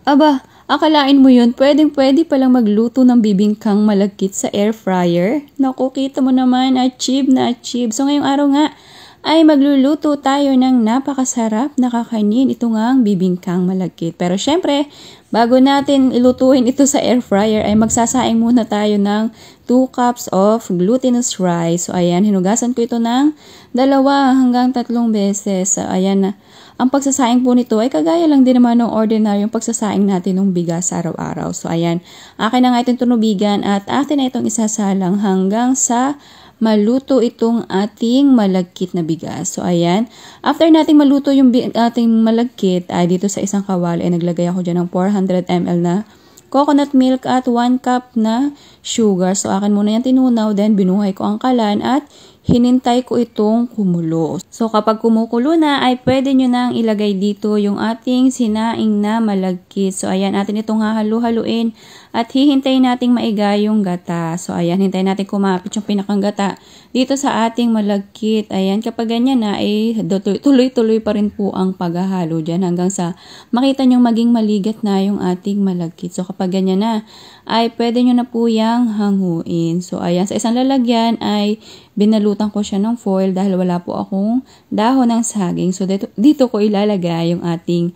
Aba, akalain mo yun, pwedeng-pwede palang magluto ng bibingkang malagkit sa air fryer. Naku, kita mo naman, achieve na achieve. So ngayong araw nga, ay magluluto tayo ng napakasarap na kakanin. Ito nga ang bibingkang malagkit. Pero syempre, bago natin ilutuin ito sa air fryer, ay magsasaing muna tayo ng 2 cups of glutinous rice. So ayan, hinugasan ko ito ng 2 hanggang 3 beses. So ayan na. Ang pagsasaing po nito ay kagaya lang din naman ng ordinaryong pagsasaing natin ng bigas araw-araw. So ayan, akin na nga itong tunubigan at atin na itong isasalang hanggang sa maluto itong ating malagkit na bigas. So ayan, after nating maluto yung ating malagkit, ay dito sa isang kawali ay naglagay ako dyan ng 400 ml na coconut milk at 1 cup na sugar. So akin muna yan tinunaw, then binuhay ko ang kalan at hinintay ko itong kumulo. So kapag kumukulo na ay pwede nyo nang ilagay dito yung ating sinaing na malagkit. So ayan, atin itong hahalu-haluin at hihintayin nating maiga yung gata. So ayan, hintayin natin kumapit yung pinakang gata dito sa ating malagkit. Ayan, kapag ganyan na ay tuloy-tuloy pa rin po ang paghahalo dyan hanggang sa makita nyo maging maligat na yung ating malagkit. So kapag ganyan na ay pwede nyo na po yung hanguin. So ayan, sa isang lalagyan ay binalutan ko siya ng foil dahil wala po akong dahon ng saging. So dito ko ilalagay yung ating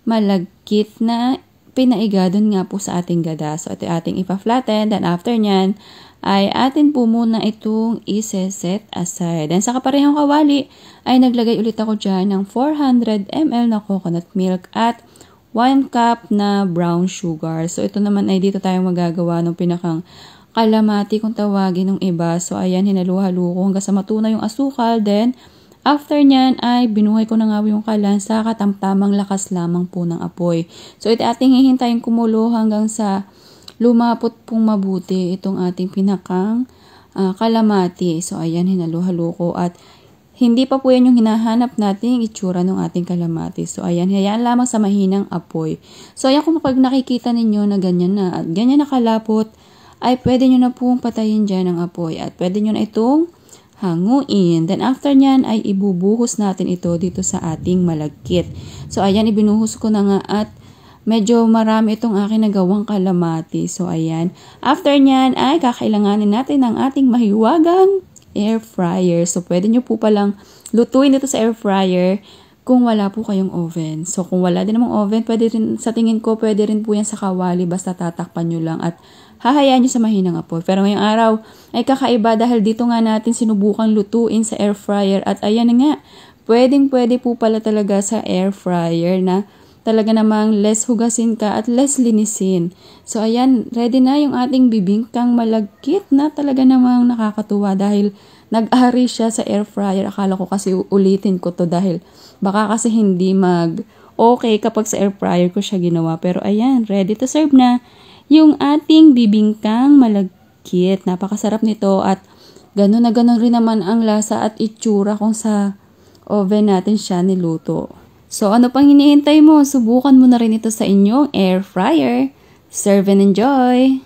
malagkit na pinaiga doon nga po sa ating gata. So ito ating ipa-flatten. Then after nyan ay atin po muna itong iseset aside. Then sa kaparehong kawali ay naglagay ulit ako dyan ng 400 ml na coconut milk at 1 cup na brown sugar. So ito naman ay dito tayo magagawa ng pinakang kalamati kung tawagin ng iba. So ayan, hinalu-halo ko hanggang sa matunaw yung asukal. Then after nyan ay binuhay ko na nga yung kalan sa katamtamang lakas lamang po ng apoy. So ito ating hihintayin kumulo hanggang sa lumapot pong mabuti itong ating pinakang kalamati. So ayan, hinalu-halo ko at hindi pa po yan yung hinahanap nating itsura ng ating kalamati. So ayan, hayaan lamang sa mahinang apoy. So ayan, kung pag nakikita ninyo na ganyan na at ganyan nakalapot, ay pwede nyo na pong patayin dyan ang apoy at pwede nyo na itong hanguin. Then after nyan ay ibubuhos natin ito dito sa ating malagkit. So ayan, ibinuhos ko na nga at medyo marami itong aking nagawang kalamati. So ayan, after nyan ay kakailanganin natin ng ating mahiwagang air fryer. So pwede nyo po palang lutuin ito sa air fryer kung wala po kayong oven. So kung wala din namang oven, pwede rin, sa tingin ko, pwede rin po yan sa kawali, basta tatakpan nyo lang at hahayaan nyo sa mahinang apoy. Pero ngayong araw ay kakaiba dahil dito nga natin sinubukan lutuin sa air fryer at ayan na nga, pwede po pala talaga sa air fryer na talaga namang less hugasin ka at less linisin. So ayan, ready na yung ating bibingkang malagkit na talaga namang nakakatuwa dahil nag-ari siya sa air fryer. Akala ko kasi ulitin ko to dahil baka kasi hindi okay kapag sa air fryer ko siya ginawa. Pero ayan, ready to serve na yung ating bibingkang malagkit. Napakasarap nito at gano'n na gano'n rin naman ang lasa at itsura kung sa oven natin siya niluto. So ano pang hinihintay mo? Subukan mo na rin ito sa inyong air fryer. Serve and enjoy!